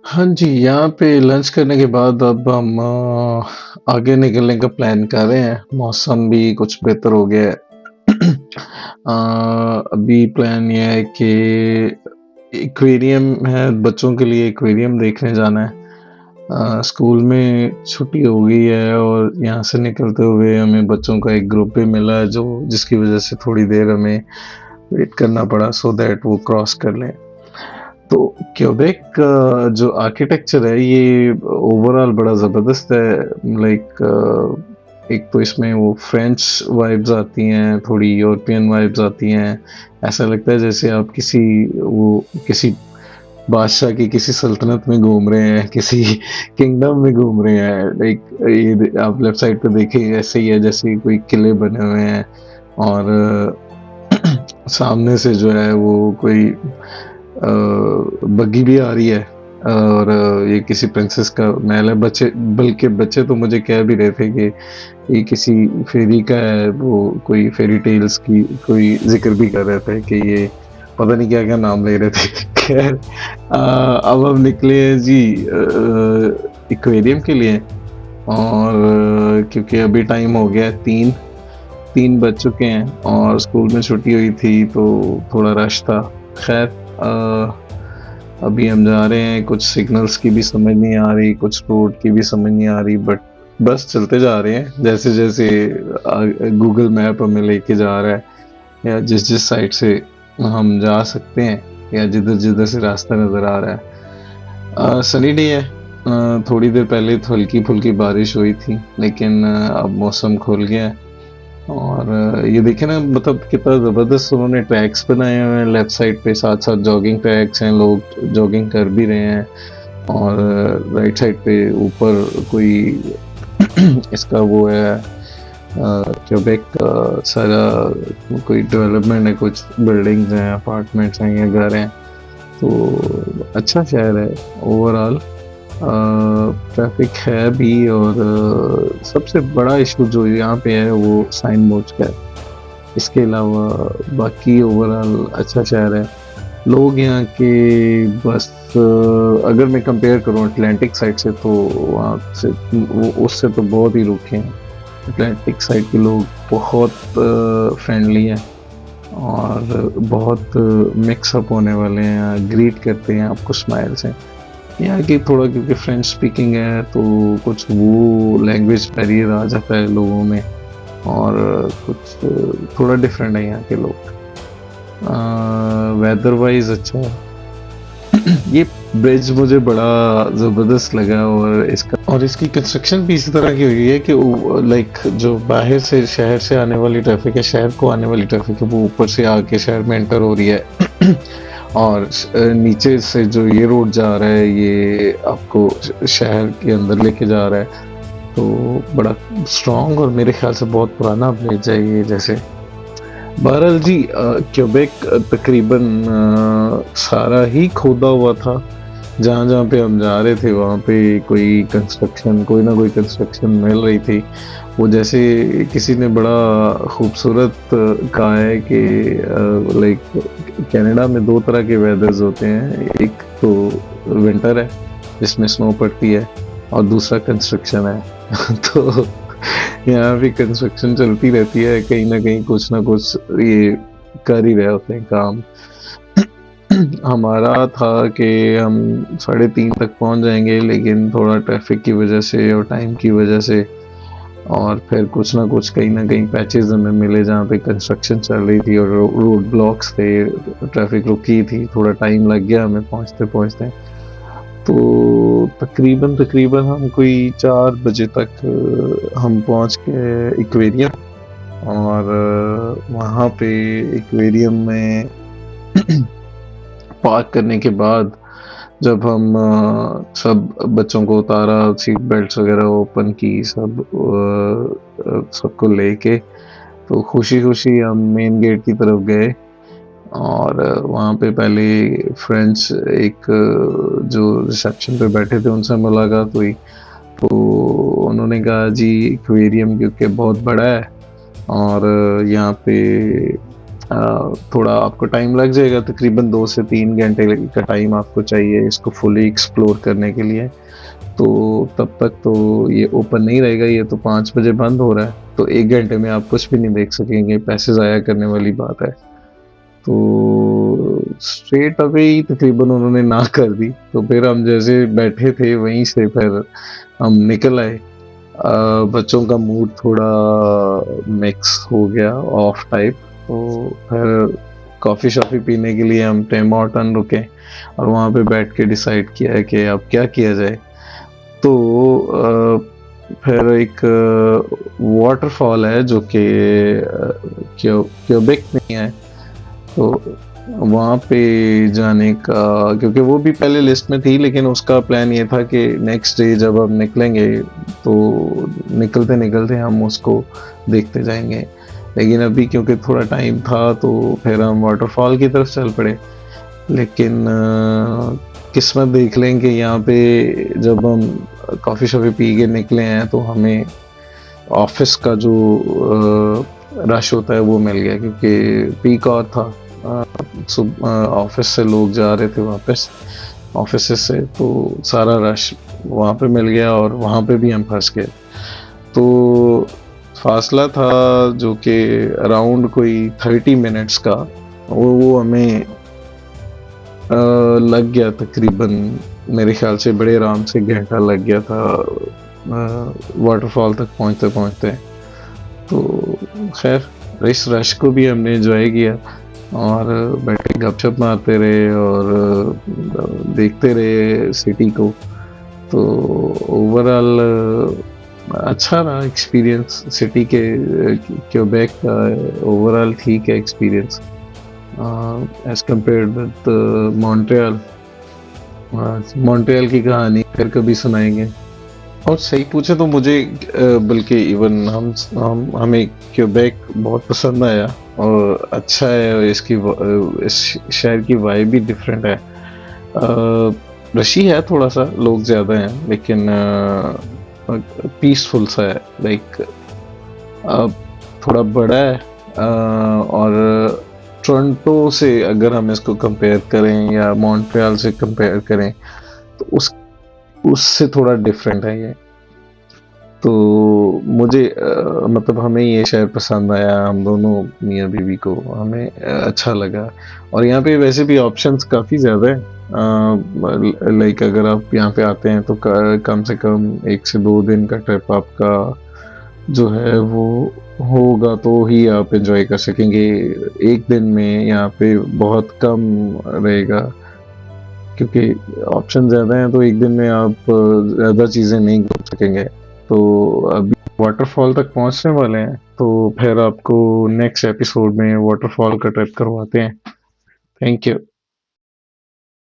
हाँ जी, यहाँ पे लंच करने के बाद अब हम आगे निकलने का प्लान कर रहे हैं। मौसम भी कुछ बेहतर हो गया है। अभी प्लान ये है कि एक्वेरियम है, बच्चों के लिए एक्वेरियम देखने जाना है। स्कूल में छुट्टी हो गई है और यहाँ से निकलते हुए हमें बच्चों का एक ग्रुप भी मिला है जो जिसकी वजह से थोड़ी देर हमें वेट करना पड़ा सो दैट वो क्रॉस कर लें। तो क्यूबेक का जो आर्किटेक्चर है ये ओवरऑल बड़ा ज़बरदस्त है। एक तो इसमें वो फ्रेंच वाइब्स आती हैं, थोड़ी यूरोपियन वाइब्स आती हैं। ऐसा लगता है जैसे आप किसी बादशाह की किसी सल्तनत में घूम रहे हैं, किसी किंगडम में घूम रहे हैं। ये आप लेफ्ट साइड पे देखिए, ऐसे ही है जैसे कोई किले बने हुए हैं और सामने से जो है वो कोई बग्गी भी आ रही है और ये किसी प्रिंसेस का महल है। बल्कि बच्चे तो मुझे कह भी रहे थे कि ये किसी फेरी का है, वो कोई फेरी टेल्स की कोई जिक्र भी कर रहे थे कि ये पता नहीं क्या क्या नाम ले रहे थे। खैर, अब हम निकले हैं जी एक्वेरियम के लिए। और क्योंकि अभी टाइम हो गया है 3 बज चुके हैं और स्कूल में छुट्टी हुई थी तो थोड़ा रश था। खैर, अभी हम जा रहे हैं, कुछ सिग्नल्स की भी समझ नहीं आ रही, कुछ रोड की भी समझ नहीं आ रही, बट बस चलते जा रहे हैं जैसे जैसे गूगल मैप हमें लेके जा रहा है, या जिस जिस साइड से हम जा सकते हैं, या जिधर जिधर से रास्ता नज़र आ रहा है। सनी डे है। थोड़ी देर पहले तो हल्की फुल्की बारिश हुई थी, लेकिन अब मौसम खुल गया है। और ये देखे ना, मतलब कितना ज़बरदस्त उन्होंने ट्रैक्स बनाए हुए हैं लेफ्ट साइड पे, साथ साथ जॉगिंग ट्रैक्स हैं, लोग जॉगिंग कर भी रहे हैं। और राइट साइड पे ऊपर कोई इसका वो है, क्यूबेक का सारा कोई डेवलपमेंट है, कुछ बिल्डिंग्स हैं, अपार्टमेंट्स हैं या घर हैं। तो अच्छा शहर है ओवरऑल। ट्रैफिक है भी और सबसे बड़ा इशू जो यहाँ पे है वो साइन बोर्ड्स का है। इसके अलावा बाकी ओवरऑल अच्छा शहर है। लोग यहाँ के बस अगर मैं कंपेयर करूँ अटलांटिक साइड से तो वहाँ से उससे तो बहुत ही रूखे हैं। अटलांटिक साइड के लोग बहुत फ्रेंडली हैं और बहुत मिक्सअप होने वाले हैं, ग्रीट करते हैं आपको स्माइल से। यहाँ की थोड़ा क्योंकि फ्रेंच स्पीकिंग है तो कुछ वो लैंग्वेज बैरियर आ जाता है लोगों में, और कुछ थोड़ा डिफरेंट है यहाँ के लोग। वेदर वाइज अच्छा है। ये ब्रिज मुझे बड़ा ज़बरदस्त लगा और इसकी कंस्ट्रक्शन भी इसी तरह की हुई है कि लाइक जो बाहर से शहर से आने वाली ट्रैफिक है, शहर को आने वाली ट्रैफिक है, वो ऊपर से आके शहर में एंटर हो रही है। और नीचे से जो ये रोड जा रहा है ये आपको शहर के अंदर लेके जा रहा है। तो बड़ा स्ट्रॉन्ग और मेरे ख्याल से बहुत पुराना ब्रिज है ये। जैसे बहरहाल जी, क्यूबेक तकरीबन सारा ही खोदा हुआ था। जहाँ जहाँ पे हम जा रहे थे वहाँ पे कोई ना कोई कंस्ट्रक्शन मिल रही थी। वो जैसे किसी ने बड़ा खूबसूरत कहा है कि लाइक कनाडा में 2 तरह के वेदर्स होते हैं, एक तो विंटर है जिसमें स्नो पड़ती है और दूसरा कंस्ट्रक्शन है। तो यहाँ भी कंस्ट्रक्शन चलती रहती है, कहीं ना कहीं कुछ ना कुछ ये कर ही रहे होते हैं काम। हमारा था कि हम 3:30 तक पहुंच जाएंगे, लेकिन थोड़ा ट्रैफिक की वजह से और टाइम की वजह से और फिर कुछ ना कुछ कहीं ना कहीं पैचेस हमें मिले जहाँ पे कंस्ट्रक्शन चल रही थी और रोड ब्लॉक्स थे, ट्रैफिक रुकी थी, थोड़ा टाइम लग गया हमें पहुंचते पहुंचते। तो तकरीबन तकरीबन हम कोई 4 बजे तक हम पहुंच गए एक्वेरियम। और वहाँ पे एक्वेरियम में पार्क करने के बाद जब हम सब बच्चों को उतारा, सीट बेल्ट्स वगैरह ओपन की, सबको लेके तो खुशी खुशी हम मेन गेट की तरफ गए। और वहाँ पे पहले फ्रेंड्स एक जो रिसेप्शन पे बैठे थे उनसे मुलाकात हुई। तो उन्होंने कहा जी एक्वेरियम क्योंकि बहुत बड़ा है और यहाँ पे थोड़ा आपको टाइम लग जाएगा, तकरीबन 2 से 3 घंटे का टाइम आपको चाहिए इसको फुली एक्सप्लोर करने के लिए। तो तब तक तो ये ओपन नहीं रहेगा, ये तो 5 बजे बंद हो रहा है, तो 1 घंटे में आप कुछ भी नहीं देख सकेंगे, पैसे ज़ाया करने वाली बात है। तो स्ट्रेट अवे ही तकरीबन उन्होंने ना कर दी, तो फिर हम जैसे बैठे थे वहीं से फिर हम निकल आए। बच्चों का मूड थोड़ा मिक्स हो गया, ऑफ टाइप, तो फिर कॉफ़ी शॉफ़ी पीने के लिए हम टिम हॉर्टन रुके और वहाँ पे बैठ के डिसाइड किया है कि अब क्या किया जाए। तो फिर एक वाटरफॉल है जो कि क्यूबेक में है, तो वहाँ पे जाने का, क्योंकि वो भी पहले लिस्ट में थी, लेकिन उसका प्लान ये था कि नेक्स्ट डे जब हम निकलेंगे तो निकलते निकलते हम उसको देखते जाएंगे। लेकिन अभी क्योंकि थोड़ा टाइम था तो फिर हम वाटरफॉल की तरफ चल पड़े। लेकिन किस्मत देख लें कि यहाँ पे जब हम कॉफ़ी शॉफ़ी पी के निकले हैं तो हमें ऑफिस का जो रश होता है वो मिल गया, क्योंकि पीक आवर था। ऑफिस से लोग जा रहे थे वापस ऑफिस से, तो सारा रश वहाँ पे मिल गया और वहाँ पे भी हम फंस गए। तो फासला था जो कि अराउंड कोई 30 मिनट्स का, वो हमें लग गया तकरीबन, मेरे ख्याल से बड़े आराम से घंटा लग गया था वाटरफॉल तक पहुँचते पहुँचते। तो खैर इस रश को भी हमने एंजॉय किया और बैठे गपशप मारते रहे और देखते रहे सिटी को। तो ओवरऑल अच्छा रहा एक्सपीरियंस सिटी के, क्यूबेक का ओवरऑल ठीक है experience as compared with Montreal. Montreal की कहानी फिर कभी सुनाएंगे। और सही पूछे तो मुझे बल्कि इवन हमें क्यूबेक बहुत पसंद आया और अच्छा है, और इस शहर की वाइब भी डिफरेंट है। रशी है थोड़ा सा, लोग ज़्यादा हैं, लेकिन पीसफुल सा है, लाइक थोड़ा बड़ा है। और टोरंटो से अगर हम इसको कंपेयर करें या मॉन्ट्रियल से कंपेयर करें तो उससे थोड़ा डिफरेंट है ये। तो मुझे मतलब हमें ये शहर पसंद आया, हम दोनों मियाँ बीवी को, हमें अच्छा लगा। और यहाँ पे वैसे भी ऑप्शंस काफ़ी ज़्यादा है, लाइक अगर आप यहाँ पे आते हैं तो कम से कम 1 से 2 दिन का ट्रिप आपका जो है वो होगा तो ही आप एंजॉय कर सकेंगे। एक दिन में यहाँ पे बहुत कम रहेगा, क्योंकि ऑप्शन ज़्यादा हैं, तो एक दिन में आप ज़्यादा चीज़ें नहीं कर सकेंगे। तो अभी वाटरफॉल तक पहुंचने वाले हैं, तो फिर आपको नेक्स्ट एपिसोड में वाटरफॉल का ट्रिप करवाते हैं। Thank you.